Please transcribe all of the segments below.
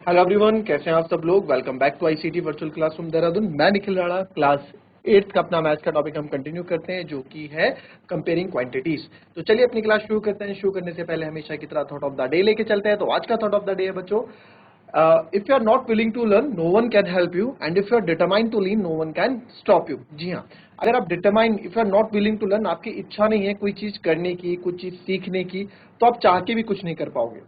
Hello everyone, कैसे हैं आप सब लोग। Welcome back to ICT virtual classroom Dehradun. मैं निखिल राणा, क्लास 8 का अपना मैथ्स का टॉपिक हम कंटिन्यू करते हैं, जो कि है कंपेयरिंग क्वांटिटीज। तो चलिए अपनी क्लास शुरू करते हैं। शुरू करने से पहले हमेशा की तरह थॉट ऑफ द डे लेके चलते हैं। तो आज का थॉट ऑफ द डे है बच्चों, if you are not willing to learn, no one can help you, and if you are determined to learn, no one can stop you. जी हाँ, अगर आप determined, if you are not willing to learn, आपकी इच्छा नहीं है कोई चीज करने की, कुछ चीज सीखने की, तो आप चाह के भी कुछ नहीं कर पाओगे।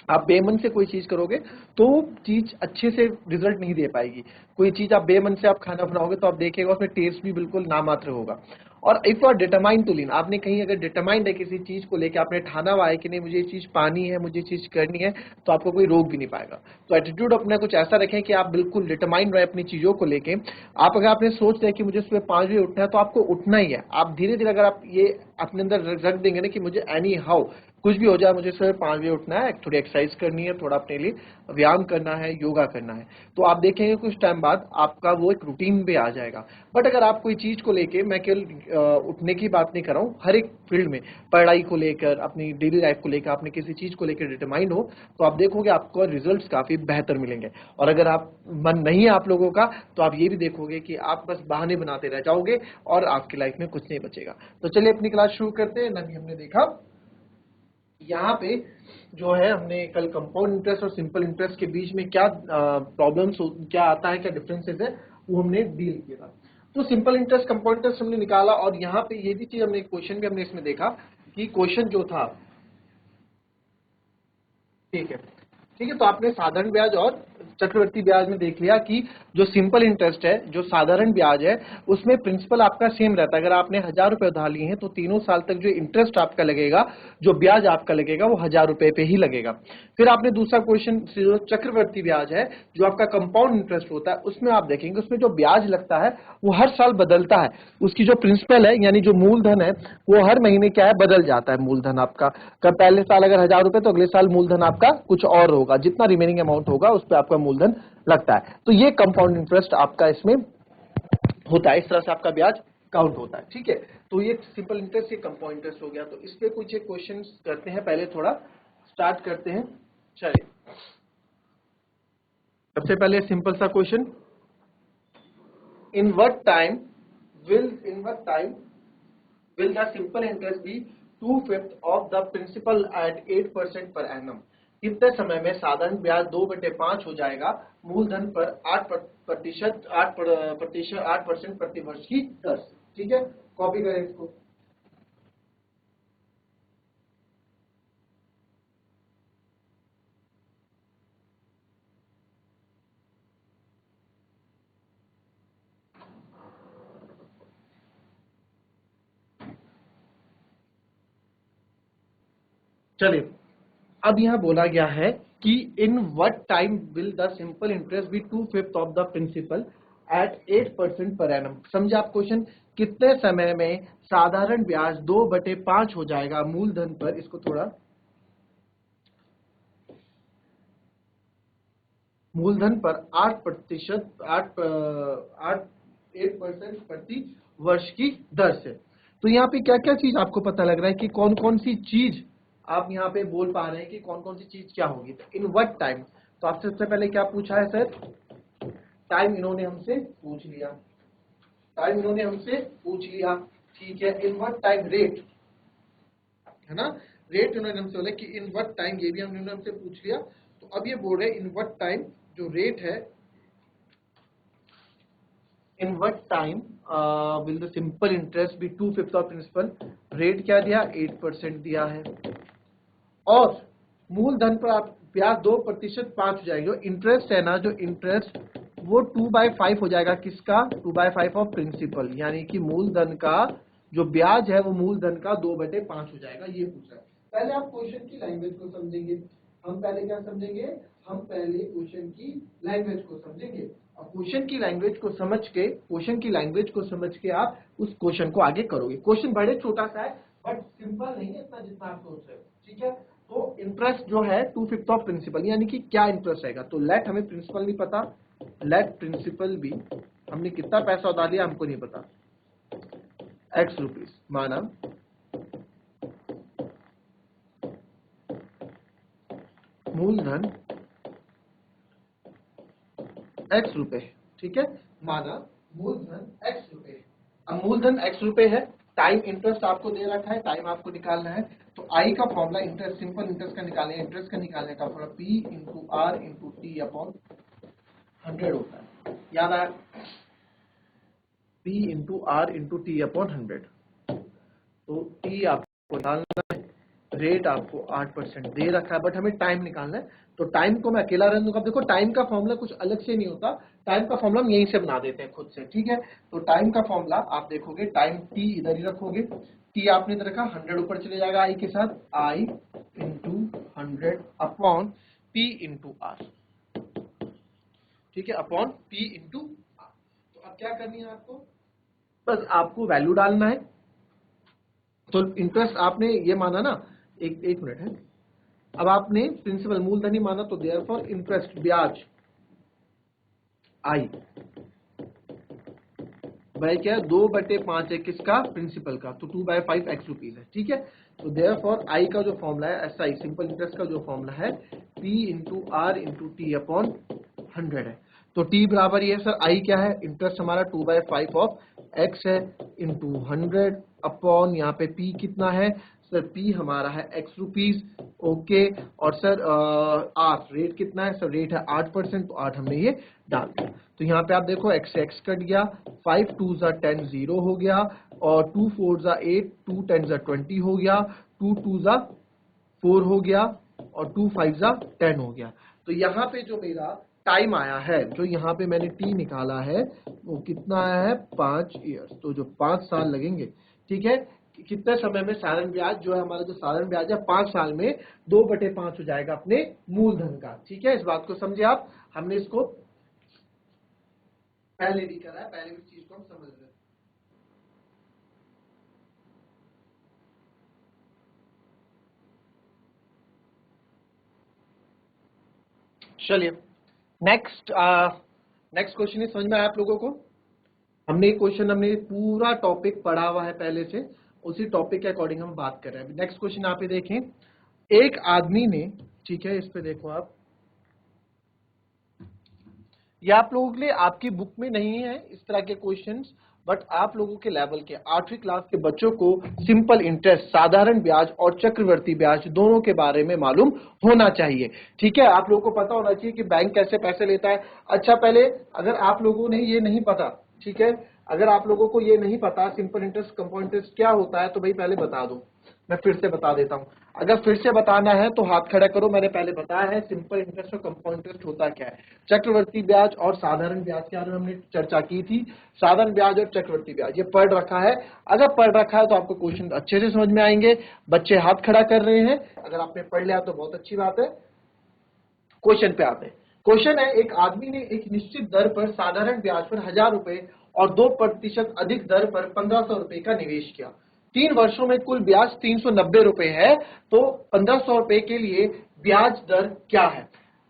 आप बेमन से कोई चीज करोगे तो चीज अच्छे से रिजल्ट नहीं दे पाएगी। कोई चीज आप बेमन से आप खाना बनाओगे तो आप देखिएगा उसमें टेस्ट भी बिल्कुल नामात्र होगा। और if you are determined to learn, आपने कहीं अगर डिटरमाइंड है किसी चीज को लेकर, आपने ठाना हुआ है कि नहीं मुझे ये चीज पानी है, मुझे चीज करनी है, तो आपको कोई रोक भी नहीं पाएगा। तो एटीट्यूड अपना कुछ ऐसा रखें कि आप बिल्कुल डिटरमाइंड रहे अपनी चीजों को लेके। आप अगर आपने सोच लिया कि मुझे सुबह 5 बजे उठना है, तो आपको उठना ही है। आप धीरे धीरे अगर आप ये अपने अंदर रख देंगे ना कि मुझे एनी हाउ कुछ भी हो जाए, मुझे सुबह 5 बजे उठना है, थोड़ी एक्सरसाइज करनी है, थोड़ा अपने लिए व्यायाम करना है, योगा करना है, तो आप देखेंगे कुछ टाइम बाद आपका वो एक रूटीन पे आ जाएगा। बट अगर आप कोई चीज को लेके, मैं केवल उठने की बात नहीं कर रहा हूँ, हर एक फील्ड में, पढ़ाई को लेकर, अपनी डेली लाइफ को लेकर, आपने किसी चीज को लेकर डिटरमाइंड हो, तो आप देखोगे आपको रिजल्ट्स काफी बेहतर मिलेंगे। और अगर आप मन नहीं है आप लोगों का, तो आप ये भी देखोगे कि आप बस बहाने बनाते रह जाओगे और आपकी लाइफ में कुछ नहीं बचेगा। तो चलिए अपनी क्लास शुरू करते हैं। अभी हमने देखा यहाँ पे जो है, हमने कल कंपाउंड इंटरेस्ट और सिंपल इंटरेस्ट के बीच में क्या प्रॉब्लम्स, क्या आता है, क्या डिफरेंसेस है, वो हमने डील किया था। तो सिंपल इंटरेस्ट, कंपाउंड इंटरेस्ट हमने निकाला, और यहाँ पे ये भी चीज हमने, क्वेश्चन भी हमने इसमें देखा कि क्वेश्चन जो था, ठीक है ठीक है, तो आपने साधारण ब्याज और चक्रवर्ती ब्याज में देख लिया कि जो सिंपल इंटरेस्ट है, जो साधारण ब्याज है, उसमें प्रिंसिपल आपका सेम रहता है। अगर आपने 1,000 रुपए उधार लिए हैं तो तीनों साल तक जो इंटरेस्ट आपका लगेगा, जो ब्याज आपका लगेगा, वो 1,000 रुपए पे ही लगेगा। फिर आपने दूसरा क्वेश्चन, जो चक्रवर्ती ब्याज है, जो आपका कंपाउंड इंटरेस्ट होता है, उसमें आप देखेंगे उसमें जो ब्याज लगता है वो हर साल बदलता है। उसकी जो प्रिंसिपल है, यानी जो मूलधन है, वो हर महीने क्या है, बदल जाता है मूलधन आपका। कब पहले साल अगर 1,000 रुपए, तो अगले साल मूलधन आपका कुछ और होगा, जितना रिमेनिंग अमाउंट होगा उस पर आपका मूलधन लगता है। तो ये कंपाउंड इंटरेस्ट आपका इसमें होता है, इस तरह से आपका ब्याज काउंट होता है। ठीक है, तो ये सिंपल इंटरेस्ट, ये कंपाउंड इंटरेस्ट हो गया। तो इस पे कुछ एक क्वेश्चन करते हैं, पहले थोड़ा स्टार्ट करते हैं। चलिए, सबसे पहले सिंपल सा question, in what time will the simple interest be 2/5 of the principal at 8% per annum? कितने समय में साधारण ब्याज 2/5 हो जाएगा मूलधन पर 8% प्रतिवर्ष की दर से। ठीक है, कॉपी करें इसको। चलिए, अब यहां बोला गया है कि in what time will the simple interest be 2/5 of the principal at 8% per annum. समझे आप क्वेश्चन, कितने समय में साधारण ब्याज 2/5 हो जाएगा मूलधन पर, इसको थोड़ा, मूलधन पर 8%, 8% प्रति वर्ष की दर से। तो यहाँ पे क्या क्या चीज आपको पता लग रहा है कि कौन कौन सी चीज आप यहाँ पे बोल पा रहे हैं कि कौन कौन सी चीज क्या होगी। तो इन व्हाट टाइम, तो आपसे सबसे पहले क्या पूछा है सर, टाइम इन्होंने हमसे पूछ लिया, टाइम इन्होंने हमसे पूछ लिया। ठीक है, इन व्हाट टाइम रेट, है ना, रेट इन्होंने हमसे बोला कि इन व्हाट टाइम, ये भी हमने हमसे पूछ लिया। तो अब ये बोल रहे हैं इन व्हाट टाइम, जो रेट है, in what time will the simple interest be 2/5 of principal. Rate क्या दिया, 8% दिया है, और मूलधन पर आप ब्याज 2% 5 हो जाएगा। जो इंटरेस्ट है ना, जो इंटरेस्ट, वो 2/5 हो जाएगा, किसका, 2/5 ऑफ प्रिंसिपल, यानी कि मूलधन का जो ब्याज है वो मूलधन का 2/5 हो जाएगा। ये पूछा है। पहले आप क्वेश्चन की लैंग्वेज को समझेंगे। हम पहले क्या समझेंगे, हम पहले क्वेश्चन की लैंग्वेज को समझेंगे, और क्वेश्चन की लैंग्वेज को समझ के, क्वेश्चन की लैंग्वेज को समझ के आप उस क्वेश्चन को आगे करोगे। क्वेश्चन बड़े छोटा सा है, बट सिंपल नहीं है इतना जितना आप सोच रहे हो। ठीक है, तो इंटरेस्ट जो है 2/5 ऑफ प्रिंसिपल, यानी कि क्या इंटरेस्ट रहेगा। तो लेट, हमें प्रिंसिपल नहीं पता, लेट प्रिंसिपल भी, हमने कितना पैसा उधार लिया हमको नहीं पता, x रुपीज, माना मूलधन x रुपए, ठीक है, माना मूलधन x रुपए। अब मूलधन x रुपए है, टाइम इंटरेस्ट आपको दे रखा है, टाइम आपको निकालना है, तो I का फॉर्मूला इंटरेस्ट, सिंपल इंटरेस्ट का निकालने, इंटरेस्ट का निकालने का formula P into R into T upon 100 होता है, याद आया, P into R into T upon 100। तो T आपको निकालना है, रेट आपको 8% दे रखा है, बट हमें टाइम निकालना है, तो टाइम को मैं अकेला रहने दूंगा। देखो टाइम का फॉर्मूला कुछ अलग से नहीं होता, टाइम का फॉर्मूला हम यहीं से बना देते हैं खुद से, ठीक है। तो टाइम का फॉर्मूला आप देखोगे, टाइम टी इधर ही रखोगे, टी आपने इधर रखा, 100 ऊपर चले जाएगा आई के साथ, I into 100 upon P into R, ठीक है, अपॉन पी इंटू आर। तो अब क्या करनी है आपको, बस आपको वैल्यू डालना है। तो इंटरेस्ट आपने ये माना ना, एक मिनट है, अब आपने प्रिंसिपल मूलधन ही माना, तो देयरफॉर इंटरेस्ट ब्याज आई भाई क्या है, 2/5 है किसका, प्रिंसिपल का, तो 2/5 x रुपीज है, ठीक है। तो देयरफॉर आई का जो फॉर्मूला है, एस आई सिंपल इंटरेस्ट का जो फॉर्मूला है, p into R into T upon 100 है। तो t बराबर ये है सर, आई क्या है, इंटरेस्ट हमारा 2/5 ऑफ x है इंटू 100 अपॉन यहाँ पे p कितना है सर, p हमारा है x रुपीज, ओके। और सर आर रेट कितना है सर, रेट है 8%, तो 8 हमने ये डाल दिया। तो यहाँ पे आप देखो x से x कट गया, 5 2 10 0 हो गया, और 2 4 8, 2 10 20 हो गया, 2 2 4 हो गया, और 2 5 10 हो गया। तो यहाँ पे जो मेरा टाइम आया है, जो यहाँ पे मैंने टी निकाला है, वो कितना आया है, 5 ईयर्स, तो जो 5 साल लगेंगे, ठीक है। कितने समय में साधारण ब्याज जो है, हमारा जो साधारण ब्याज है 5 साल में 2/5 हो जाएगा अपने मूलधन का, ठीक है। इस बात को समझे आप, हमने इसको पहले भी करा है, पहले भी चीज को हम समझ रहे हैं। चलिए नेक्स्ट क्वेश्चन ही समझ में आया आप लोगों को। हमने पूरा टॉपिक पढ़ा हुआ है पहले से, उसी टॉपिक के अकॉर्डिंग हम बात कर रहे हैं। नेक्स्ट क्वेश्चन आप देखें, एक आदमी ने, ठीक है, इस पे देखो आप, ये आप लोगों के लिए आपकी बुक में नहीं है इस तरह के क्वेश्चंस, बट आप लोगों के लेवल के 8वीं क्लास के बच्चों को सिंपल इंटरेस्ट, साधारण ब्याज और चक्रवर्ती ब्याज दोनों के बारे में मालूम होना चाहिए, ठीक है। आप लोगों को पता होना चाहिए कि बैंक कैसे पैसे लेता है। अच्छा, पहले अगर आप लोगों ने ये नहीं पता, ठीक है, अगर आप लोगों को ये नहीं पता सिंपल इंटरेस्ट कंपाउंड इंटरेस्ट क्या होता है, तो भाई पहले बता दो, मैं फिर से बता देता हूं। अगर फिर से बताना है तो हाथ खड़ा करो, मैंने पहले बताया है सिंपल इंटरेस्ट और कंपाउंड इंटरेस्ट होता क्या है। चक्रवर्ती ब्याज और साधारण ब्याज के बारे में हमने चर्चा की थी, साधारण ब्याज और चक्रवर्ती ब्याज ये पढ़ रखा है। अगर पढ़ रखा है तो आपको क्वेश्चन अच्छे से समझ में आएंगे। बच्चे हाथ खड़ा कर रहे हैं, अगर आपने पढ़ लिया तो बहुत अच्छी बात है। क्वेश्चन पे आते हैं। क्वेश्चन है, एक आदमी ने एक निश्चित दर पर साधारण ब्याज पर 1000 रुपए और 2% अधिक दर पर 1500 रुपए का निवेश किया। 3 वर्षों में कुल ब्याज 390 रुपए है, तो 1500 रुपए के लिए ब्याज दर क्या है।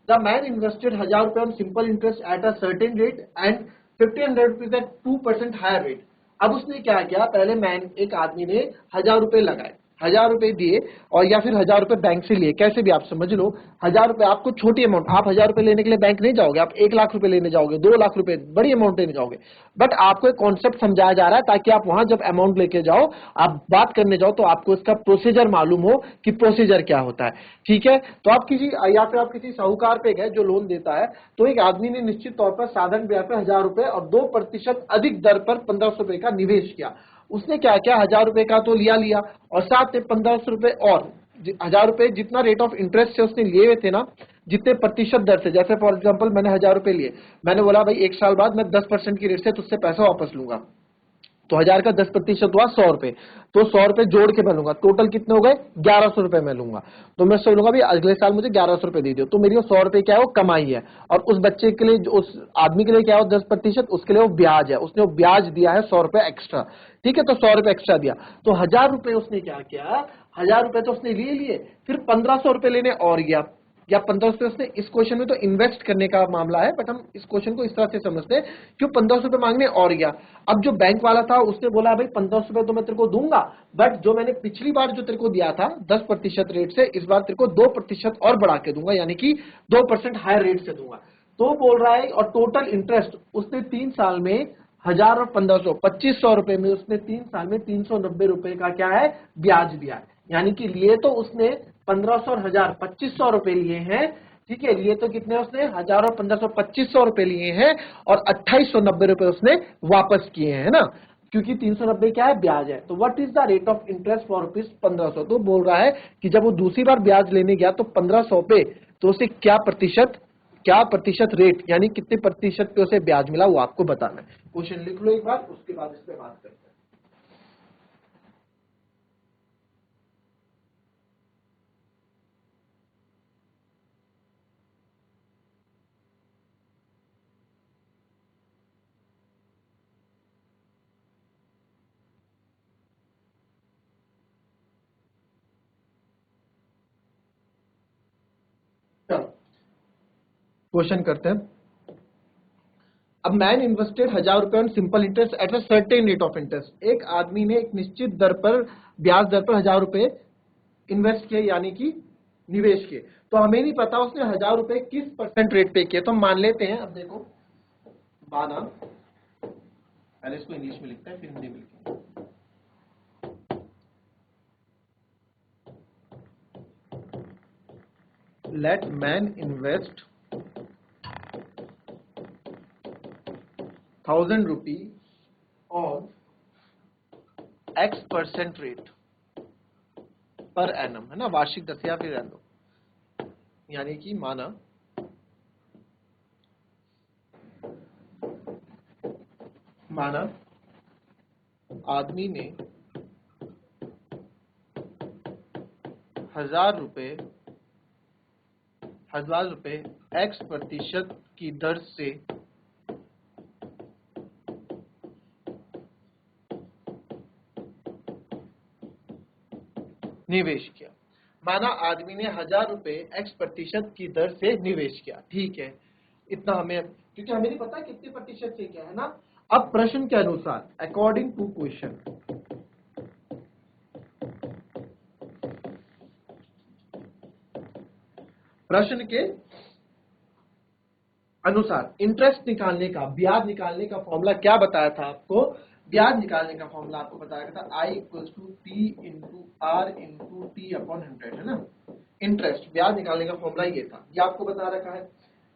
द मैन इन्वेस्टेड 1000 रुपए on simple interest at a certain rate and 1500 rupees at 2% higher rate. अब उसने क्या किया, पहले एक आदमी ने 1000 रुपए लगाए, 1000 रुपए दिए, और या फिर 1000 रुपए बैंक से लिए, कैसे भी आप समझ लो। 1000 रुपए आपको छोटी अमाउंट, आप 1000 रुपए लेने के लिए बैंक नहीं जाओगे, आप 1 लाख रुपए लेने जाओगे, 2 लाख रुपए, बड़ी अमाउंट लेने जाओगे। बट आपको एक कॉन्सेप्ट समझाया जा रहा है ताकि आप वहां जब अमाउंट लेके जाओ, आप बात करने जाओ, तो आपको इसका प्रोसीजर मालूम हो कि प्रोसीजर क्या होता है, ठीक है। तो आप किसी, या फिर आप किसी साहूकार पे गए जो लोन देता है, तो एक आदमी ने निश्चित तौर पर साधारण ब्याज पर 1000 रुपए और 2% अधिक दर पर 1500 रुपए का निवेश किया। उसने क्या किया, 1000 रुपए का तो लिया, और साथ में 1500 रुपए और 1000 रुपए जितना रेट ऑफ इंटरेस्ट से उसने लिए हुए थे ना, जितने प्रतिशत दर से, जैसे फॉर एग्जांपल मैंने 1000 रुपए लिए, मैंने बोला भाई 1 साल बाद मैं 10% की रेट से तुझसे पैसा वापस लूंगा, तो 1000 का 10% हुआ 100 रुपए, तो 100 रुपए जोड़ के मैं लूंगा, टोटल कितने हो गए 1100 रुपए मैं लूंगा। तो मैं सोचूंगा भाई अगले साल मुझे 1100 रुपए दे दियो, तो मेरी वो 100 रुपए क्या है, वो कमाई है। और उस बच्चे के लिए, उस आदमी के लिए क्या हो 10%, उसके लिए वो ब्याज है, उसने वो ब्याज दिया है 100 रुपए एक्स्ट्रा, ठीक है। तो 100 रुपए एक्स्ट्रा दिया, तो 1000 रुपए उसने क्या किया, 1000 रुपए तो उसने लिए, फिर 1500 रुपए लेने और गया, या 1500 उसने, इस क्वेश्चन में तो इन्वेस्ट करने का मामला है, बट हम इस क्वेश्चन को इस तरह से समझते हैं, क्यों 1500 रुपए मांगने और गया। अब जो बैंक वाला था उसने बोला भाई 1500 रुपए तो मैं तेरे को दूंगा, बट जो मैंने पिछली बार जो तेरे को दिया था 10% रेट से, इस बार तेरे को 2% और बढ़ा के दूंगा, यानी कि 2% हायर रेट से दूंगा। तो बोल रहा है, और टोटल इंटरेस्ट उसने 3 साल में 1000 और 1500 2500 रुपए में उसने 3 साल में 390 रुपए का क्या है ब्याज दिया है। यानी कि लिए तो उसने 1500 और 1000 2500 रुपए लिए हैं, ठीक है, लिए तो कितने उसने 1000 और 1500 2500 रुपए लिए हैं, और 2890 रुपए उसने वापस किए हैं, है ना, क्योंकि 390 क्या है ब्याज है। तो what is the rate of interest for rupees 1500, तो बोल रहा है कि जब वो दूसरी बार ब्याज लेने गया तो 1500 पे तो उसे क्या प्रतिशत रेट, यानी कितने प्रतिशत पे उसे ब्याज मिला, वो आपको बताना है। क्वेश्चन लिख लो एक बार, उसके बाद इस पे बात करते हैं। चलो क्वेश्चन करते हैं। अब मैन इन्वेस्टेड 1000 रुपए on simple interest at a certain rate of interest. एक आदमी ने एक निश्चित दर पर ब्याज दर पर 1000 रुपए इन्वेस्ट किए, यानी कि निवेश किए। तो हमें नहीं पता उसने 1000 रुपए किस परसेंट रेट पे किए, तो हम मान लेते हैं। अब देखो माना, पहले इसको इंग्लिश में लिखते हैं फिर हिंदी में लिखेंगे। Let man invest 1000 rupees on X% rate per annum, है ना, वार्षिक दर या फिर एनम। यानी कि माना आदमी ने 1000 रुपए X% की दर से निवेश किया। माना आदमी ने 1000 रुपए X% की दर से निवेश किया, ठीक है, इतना हमें, क्योंकि हमें नहीं पता कितने प्रतिशत से क्या है ना। अब प्रश्न के अनुसार, अकॉर्डिंग टू क्वेश्चन, प्रश्न के अनुसार इंटरेस्ट निकालने का, ब्याज निकालने का फॉर्मूला क्या बताया था आपको। ब्याज निकालने का फॉर्मूला आपको बताया था I = P × R × T / 100, है ना। इंटरेस्ट, ब्याज निकालने का फॉर्मूला ये था, ये आपको बता रखा है।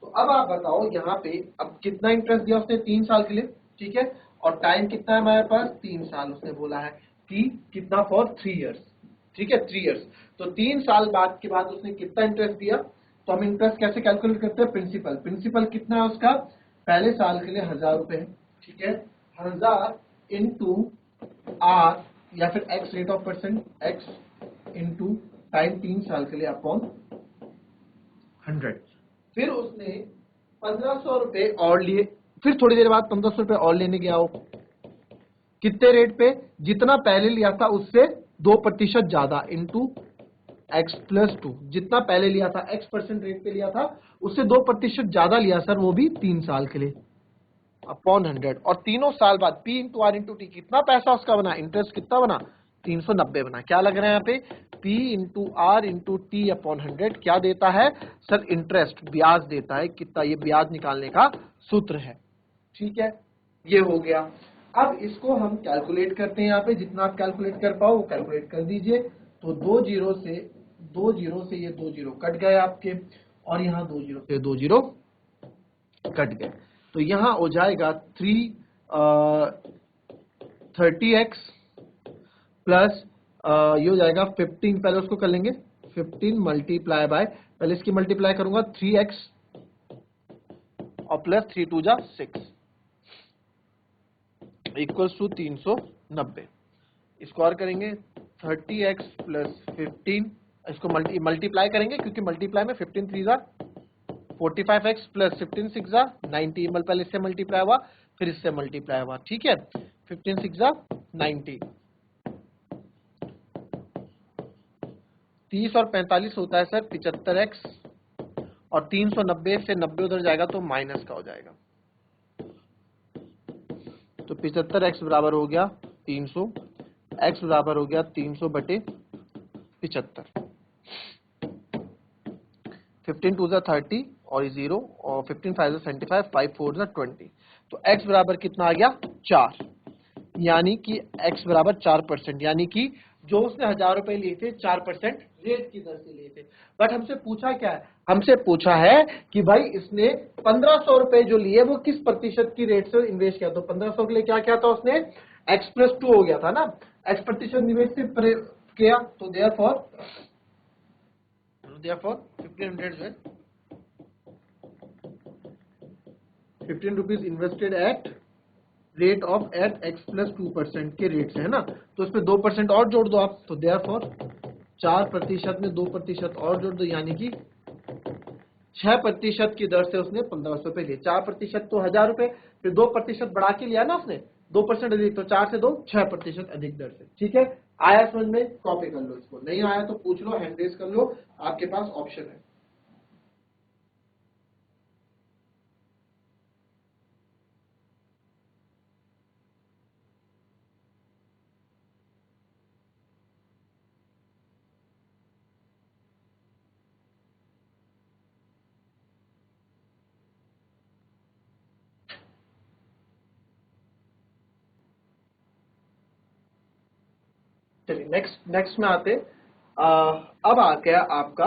तो अब आप बताओ यहाँ पे, अब कितना इंटरेस्ट दिया उसने 3 साल के लिए, ठीक है, और टाइम कितना है हमारे पास 3 साल। उसने बोला है कि कितना फॉर 3 इयर्स, ठीक है, 3 इयर्स। तो 3 साल बाद के बाद उसने कितना इंटरेस्ट दिया। तो हम इंटरेस्ट कैसे कैलकुलेट करते हैं, प्रिंसिपल कितना है उसका, पहले साल के लिए 1000 रुपए है, ठीक है, 1000 इंटू आर या फिर x rate of percent, x into time 3 साल के लिए अपॉन 100। फिर उसने 1500 रुपए और लिए, फिर थोड़ी देर बाद 1500 रुपए और लेने गया हो, कितने रेट पे, जितना पहले लिया था उससे 2% ज्यादा, इंटू X+2, जितना पहले लिया था X% रेट पे लिया था उससे 2% ज्यादा लिया सर, वो भी 3 साल के लिए, अपॉन 100। और तीनों साल बाद P × R × T, कितना पैसा उसका बना, इंटरेस्ट कितना बना 390 बना। क्या लग रहा है यहाँ पे, P × R × T अपॉन 100 क्या देता है सर, इंटरेस्ट, ब्याज देता है। कितना, ये ब्याज निकालने का सूत्र है, ठीक है, ये हो गया। अब इसको हम कैलकुलेट करते हैं, यहाँ पे जितना आप कैलकुलेट कर पाओ वो कैलकुलेट कर दीजिए। तो 2 जीरो से ये 2 जीरो कट गए आपके, और यहाँ 2 जीरो से 2 जीरो कट गए, तो यहाँ हो जाएगा 30x प्लस ये हो जाएगा 15, पहले उसको कर लेंगे 15 मल्टीप्लाई बाय, पहले इसकी मल्टीप्लाई करूंगा 3x और प्लस 3 × 2 = 6 इक्वल्स टू 390। इसको और करेंगे 30x प्लस 15, इसको मल्टीप्लाई करेंगे क्योंकि मल्टीप्लाई में 15 3 = 45x प्लस 15 6 = 90, पहले इससे मल्टीप्लाई हुआ फिर इससे मल्टीप्लाई हुआ, ठीक है, 15 6 = 90। 30 और 45 होता है सर 75x, और 390 से 90 उधर जाएगा तो माइनस का हो जाएगा, तो 75x बराबर हो गया 300, x बराबर हो गया 300/75, 15 2 = 30 और ये 0 और 15 5 75 5 4 20। तो x बराबर कितना आ गया 4, यानी कि x बराबर 4%, यानी कि जो उसने 1000 रुपए लिए थे 4% रेट की दर से लिए थे। बट हमसे पूछा क्या है, हमसे पूछा है कि भाई इसने 1500 रुपए जो लिए वो किस प्रतिशत की रेट से इन्वेस्ट किया। तो 1500 के लिए क्या किया था उसने, x+2 हो गया था ना, x प्रतिशत निवेश से किया, तो देयरफॉर 1500 जो है 15 rupees invested at rate of at x+2% के रेट से, है ना। तो इसमें 2% और जोड़ दो आप, तो देयरफॉर 4% में 2% और जोड़ दो, यानी कि 6% की दर से उसने 1500 रुपए लिए। 4% तो 1000 रुपए, फिर 2% बढ़ा के लिया ना उसने, 2% अधिक, तो 4 से 2 6% अधिक दर से। ठीक है, आया समझ में, कॉपी कर लो इसको, नहीं आया तो पूछ लो, हैंड रेज कर लो, आपके पास ऑप्शन है। चलिए नेक्स्ट में आते। अब आ गया आपका,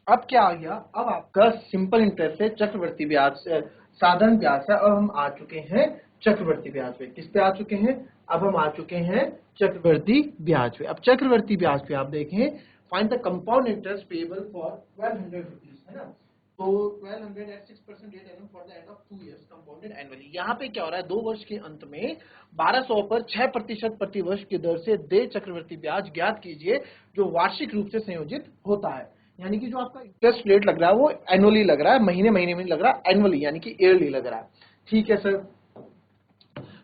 अब क्या आ गया, अब आपका सिंपल इंटरेस्ट है, चक्रवृद्धि ब्याज से, साधारण ब्याज है। अब हम आ चुके हैं चक्रवृद्धि ब्याज पे। किस पे आ चुके हैं, अब हम आ चुके हैं चक्रवृद्धि ब्याज पे। अब चक्रवृद्धि ब्याज पे आप देखें, find the compound interest payable for 1200 rupees, है ना। तो 1200 at 6% rate annum for the end of 2 years compounded annually. यहाँ पे क्या हो रहा है, 2 वर्ष के अंत में 1200 पर 6% प्रति वर्ष की दर से दे चक्रवृद्धि ब्याज ज्ञात कीजिए, जो वार्षिक रूप से संयोजित होता है। यानी कि जो आपका इंटरेस्ट रेट लग रहा है वो एनुअली लग रहा है, महीने महीने में लग रहा है, एनुअली यानी कि ईयरली लग रहा है। ठीक है सर,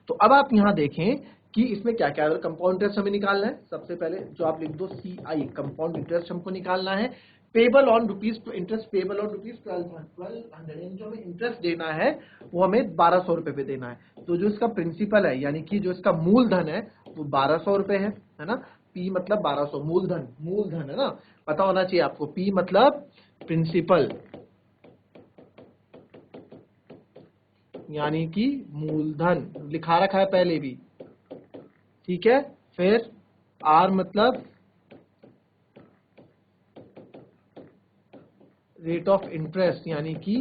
तो अब आप यहां देखें कि इसमें क्या क्या है। कंपाउंड इंटरेस्ट हमें निकालना है, सबसे पहले जो आप लिख दो CI, कंपाउंड इंटरेस्ट हमको निकालना है। Payable on rupees, interest payable on rupees 1200, जो हमें इंटरेस्ट देना है वो हमें 1200 रुपए पे देना है। तो जो इसका प्रिंसिपल है, यानी कि जो इसका मूलधन है वो 1200 रुपए है ना। P मतलब 1200, मूलधन है ना, पता होना चाहिए आपको। P मतलब प्रिंसिपल, यानी कि मूलधन, लिखा रखा है पहले भी, ठीक है। फिर R मतलब रेट ऑफ इंटरेस्ट, यानी कि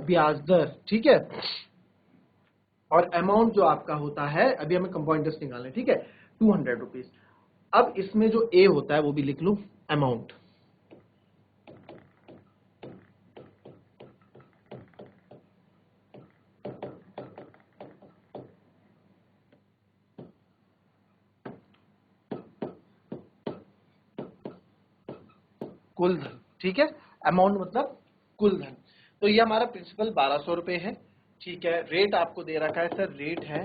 ब्याज दर, ठीक है। और अमाउंट जो आपका होता है, अभी हमें कंपाउंड इंटरेस्ट निकालना है, ठीक है, 200 रुपीज। अब इसमें जो A होता है वो भी लिख लो, अमाउंट। कुल धन, ठीक है, अमाउंट मतलब कुल धन। तो ये हमारा प्रिंसिपल 1200 रुपए है, ठीक है। रेट आपको दे रखा है सर, रेट है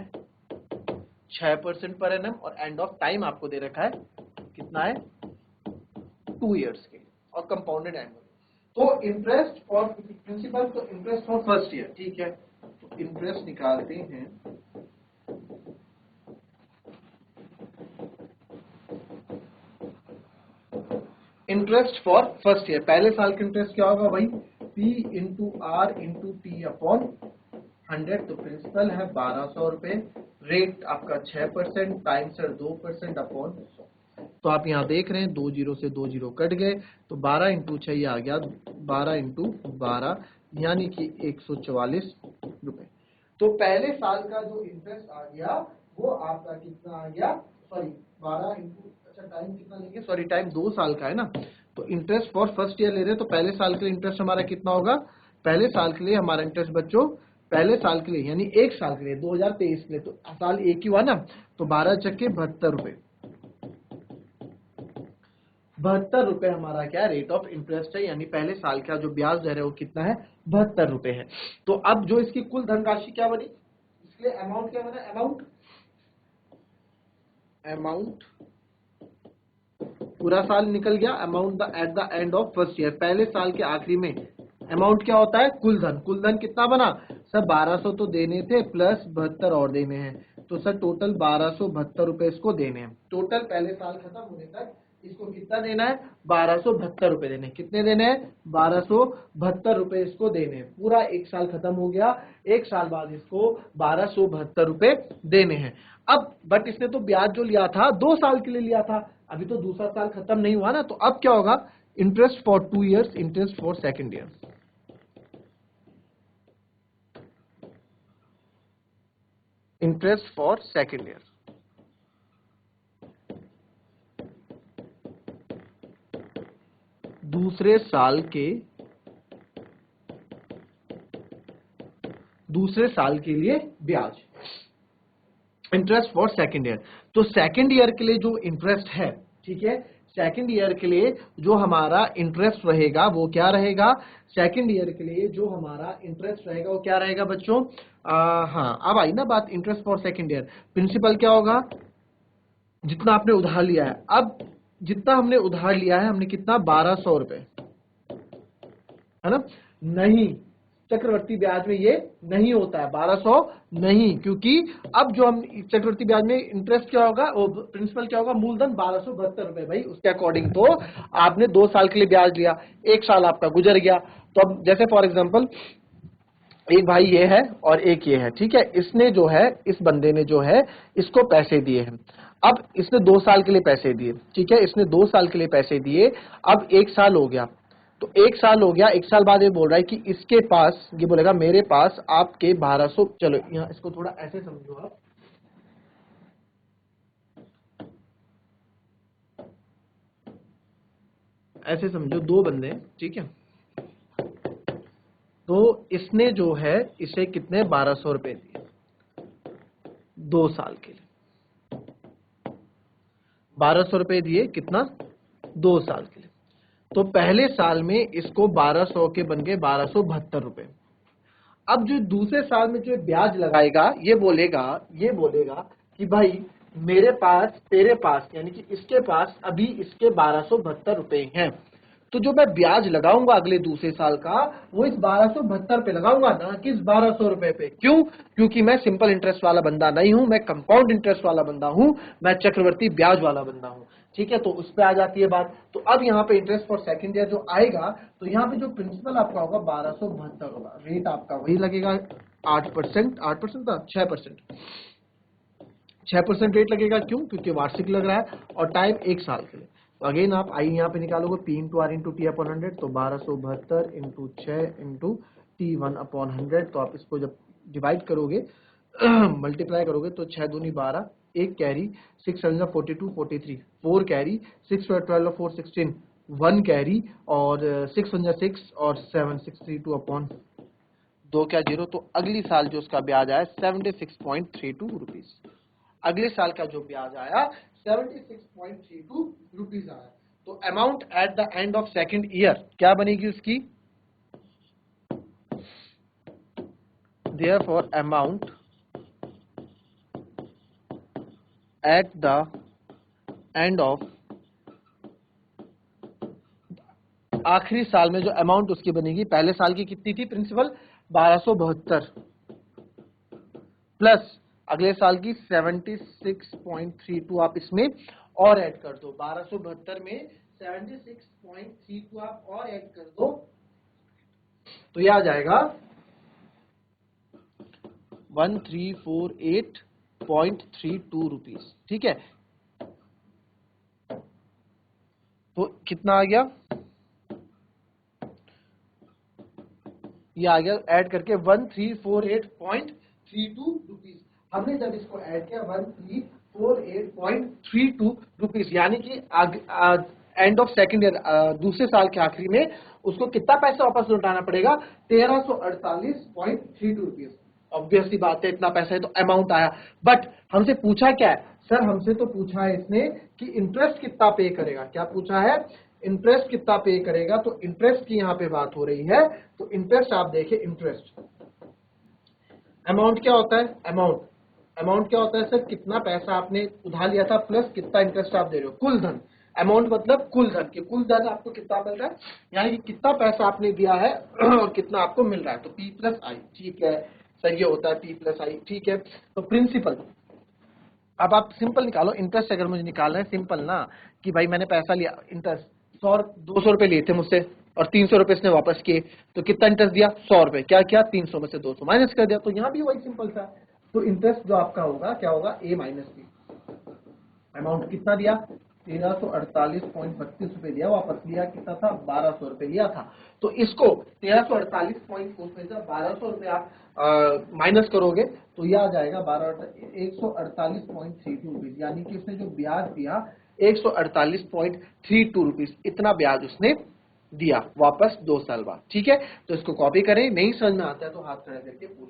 6% पर एनम, और एंड ऑफ टाइम आपको दे रखा है कितना है, 2 इयर्स के, और कंपाउंडेड एनुअल। तो इंटरेस्ट फॉर प्रिंसिपल, तो इंटरेस्ट फॉर फर्स्ट ईयर, ठीक है। तो इंटरेस्ट निकालते हैं, इंटरेस्ट फॉर फर्स्ट ईयर, पहले साल का इंटरेस्ट क्या होगा भाई, P into R into T upon 100। तो प्रिंसिपल है 1200 रुपए, रेट आपका 6%, टाइम सर 2% अपॉन 100। तो आप यहाँ देख रहे हैं 2 जीरो से 2 जीरो कट गए, तो 12 इंटू 6 ये आ गया 12 इंटू 12, यानी कि 144 रुपए। तो पहले साल का जो इंटरेस्ट आ गया वो आपका कितना आ गया, सॉरी 12 इंटू, अच्छा टाइम कितना लेंगे, सॉरी टाइम 2 साल का है ना। तो इंटरेस्ट फॉर फर्स्ट ईयर ले रहे हैं, तो पहले साल के लिए इंटरेस्ट हमारा कितना होगा, पहले साल के लिए हमारा इंटरेस्ट बच्चों, पहले साल के लिए यानी 1 साल के लिए 2023 के लिए, तो साल एक ही हुआ ना, तो 12 चक्के 72 रुपए, 72 रुपए हमारा क्या रेट ऑफ इंटरेस्ट है, यानी पहले साल का जो ब्याज दर है वो कितना है, 72 रुपए है। तो अब जो इसकी कुल धनराशि क्या बनी, इसलिए अमाउंट क्या बना, अमाउंट पूरा साल निकल गया, amount at the end of first year, पहले साल के आखिरी में अमाउंट क्या होता है, कुल धन कितना बना सर, 1200 तो देने थे प्लस 72 और देने हैं, तो सर टोटल 1272 रुपए इसको देने हैं। टोटल पहले साल खत्म होने तक इसको कितना देना है, 1272 रुपए देने। कितने देने हैं, 1272 रुपए इसको देने हैं। पूरा एक साल खत्म हो गया, एक साल बाद इसको 1272 रुपए देने हैं। अब बट इसने तो ब्याज जो लिया था 2 साल के लिए लिया था, अभी तो दूसरा साल खत्म नहीं हुआ ना, तो अब क्या होगा, interest for 2 years, interest for second year. Interest for second year, दूसरे साल के लिए ब्याज, इंटरेस्ट फॉर सेकेंड ईयर। तो सेकेंड ईयर के लिए जो इंटरेस्ट है, ठीक है, सेकेंड ईयर के लिए जो हमारा इंटरेस्ट रहेगा वो क्या रहेगा, सेकेंड ईयर के लिए जो हमारा इंटरेस्ट रहेगा वो क्या रहेगा बच्चों, हाँ अब आई ना बात, interest for second year. Principal क्या होगा, जितना आपने उधार लिया है। अब जितना हमने उधार लिया है, हमने कितना, 1200 रुपए, है ना, नहीं चक्रवर्ती ब्याज में ये नहीं होता है 1200 नहीं, क्योंकि अब जो हम चक्रवर्ती ब्याज में इंटरेस्ट क्या होगा, वो प्रिंसिपल क्या होगा, मूलधन 1272 रुपए भाई, उसके अकॉर्डिंग तो आपने 2 साल के लिए ब्याज लिया, एक साल आपका गुजर गया। तो अब जैसे फॉर एग्जांपल एक भाई ये है और एक ये है, ठीक है, इसने जो है, इस बंदे ने जो है इसको पैसे दिए हैं। अब इसने 2 साल के लिए पैसे दिए, ठीक है, इसने 2 साल के लिए पैसे दिए। अब एक साल हो गया, तो एक साल हो गया, एक साल बाद ये बोल रहा है कि इसके पास, ये बोलेगा मेरे पास आपके 1200, चलो यहाँ इसको थोड़ा ऐसे समझो आप, ऐसे समझो, दो बंदे हैं, ठीक है, तो इसने जो है इसे कितने 1200 रुपए दिए 2 साल के लिए, 1200 रुपए दिए कितना, 2 साल के लिए। तो पहले साल में इसको 1200 के बन गए 1272 रुपए। अब जो दूसरे साल में जो ब्याज लगाएगा, ये बोलेगा कि भाई मेरे पास, तेरे पास, यानी कि इसके पास अभी इसके 1272 रुपए हैं, तो जो मैं ब्याज लगाऊंगा अगले दूसरे साल का, वो इस 1272 पे लगाऊंगा, ना कि इस 1200 रुपए पे। क्यों, क्योंकि मैं सिंपल इंटरेस्ट वाला बंदा नहीं हूं, मैं कंपाउंड इंटरेस्ट वाला बंदा हूं, मैं चक्रवर्ती ब्याज वाला बंदा हूं, ठीक है। तो उस पे आ जाती है बात। तो अब यहाँ पे इंटरेस्ट फॉर सेकंड ईयर जो आएगा, तो यहाँ पे जो प्रिंसिपल आपका होगा 1272 होगा, रेट आपका वही लगेगा 8%, 8% था, 6%, 6% रेट लगेगा। क्यों, क्योंकि वार्षिक लग रहा है और टाइम एक साल के लिए। तो अगेन आप आई यहाँ पे निकालोगे, P into R into T upon 100, तो 1272 इंटू 6 इंटू टी 1 अपॉन 100। तो आप इसको जब डिवाइड करोगे मल्टीप्लाई करोगे तो 6 दूनी 12, एक कैरी, 6 7 42 43, 4 कैरी, 6 12 4 16, 1 कैरी, और 6 1 6 और 7 632 अपॉन 2 क्या 0। तो अगली साल जो उसका ब्याज आया 76.32 रुपीज, अगले साल का जो ब्याज आया 76.32 रुपीज आया। तो amount at the end of second year क्या बनेगी उसकी, therefore amount at the end of, आखिरी साल में जो अमाउंट उसकी बनेगी, पहले साल की कितनी थी प्रिंसिपल 1272 प्लस अगले साल की 76.32, आप इसमें और ऐड कर दो, 1272 में 76.32 आप और ऐड कर दो, तो यह आ जाएगा 1348.32 रुपीज, ठीक है। तो कितना आ गया, ये आ गया ऐड करके 1348.32 रुपीज। हमने जब इसको ऐड किया 1348.32 रुपीज, यानी कि एंड ऑफ सेकेंड ईयर, दूसरे साल के आखिरी में उसको कितना पैसा वापस लौटाना पड़ेगा, 1348.32 रुपीज। ऑब्वियसली बात है, इतना पैसा है तो अमाउंट आया। बट हमसे पूछा क्या है सर, हमसे तो पूछा है इसने कि इंटरेस्ट कितना पे करेगा। क्या पूछा है, इंटरेस्ट कितना पे करेगा। तो इंटरेस्ट की यहाँ पे बात हो रही है, तो इंटरेस्ट आप देखें, इंटरेस्ट अमाउंट क्या होता है, अमाउंट क्या होता है सर, कितना पैसा आपने उधार लिया था प्लस कितना इंटरेस्ट आप दे रहे हो, कुल धन। अमाउंट मतलब कुल धन, कि कुल धन आपको कितना मिल रहा है, यानी कि कितना पैसा आपने दिया है और कितना आपको मिल रहा है। तो P प्लस आई, ठीक है सर, ये होता है P प्लस आई, ठीक है। तो प्रिंसिपल अब आप सिंपल निकालो, इंटरेस्ट अगर मुझे निकालना है सिंपल ना, कि भाई मैंने पैसा लिया इंटरेस्ट 200 रुपए लिए थे मुझसे और 300 रुपए इसने वापस किए, तो कितना इंटरेस्ट दिया 100 रुपए, क्या किया 300 में से 200 माइनस कर दिया, तो यहाँ भी वही सिंपल सा। तो इंटरेस्ट जो आपका होगा क्या होगा, ए माइनस बी। अमाउंट कितना दिया 1348.32 रुपए दिया, वापस लिया कितना था 1200 रुपए लिया था। तो इसको 1348 पॉइंट उसमें से 1200 रुपए आप माइनस करोगे तो यह आ जाएगा 148.32 रुपीज, यानी कि उसने जो ब्याज दिया 148.32 रुपीज, इतना ब्याज उसने दिया वापस 2 साल बाद। ठीक है, तो इसको कॉपी करें, नहीं समझ में आता है तो हाथ खड़ा करके पूछ।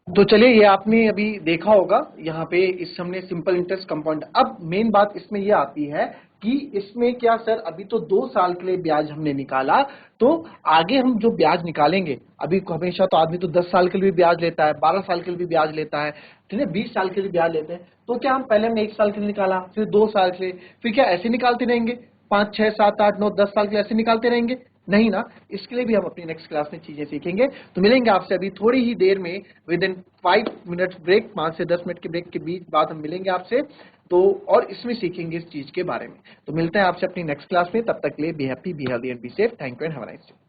तो चलिए, ये आपने अभी देखा होगा, यहाँ पे इस हमने सिंपल इंटरेस्ट कंपाउंड। अब मेन बात इसमें ये आती है कि इसमें क्या सर, अभी तो 2 साल के लिए ब्याज हमने निकाला, तो आगे हम जो ब्याज निकालेंगे, अभी हमेशा तो आदमी तो 10 साल के लिए भी ब्याज लेता है, 12 साल के लिए भी ब्याज लेता है, ठीक है, 20 साल के लिए ब्याज लेते हैं, तो क्या हम पहले हमने 1 साल के लिए निकाला, फिर 2 साल के लिए, फिर क्या ऐसे निकालते रहेंगे 5, 6, 7, 8, 9, 10 साल के लिए ऐसे निकालते रहेंगे? नहीं ना, इसके लिए भी हम अपनी नेक्स्ट क्लास में चीजें सीखेंगे। तो मिलेंगे आपसे अभी थोड़ी ही देर में, विद इन 5 मिनट्स ब्रेक, 5 से 10 मिनट के ब्रेक के बीच बाद हम मिलेंगे आपसे, तो और इसमें सीखेंगे इस चीज के बारे में। तो मिलते हैं आपसे अपनी नेक्स्ट क्लास में, तब तक के लिए be happy, be healthy and be safe. Thank you and have a nice day.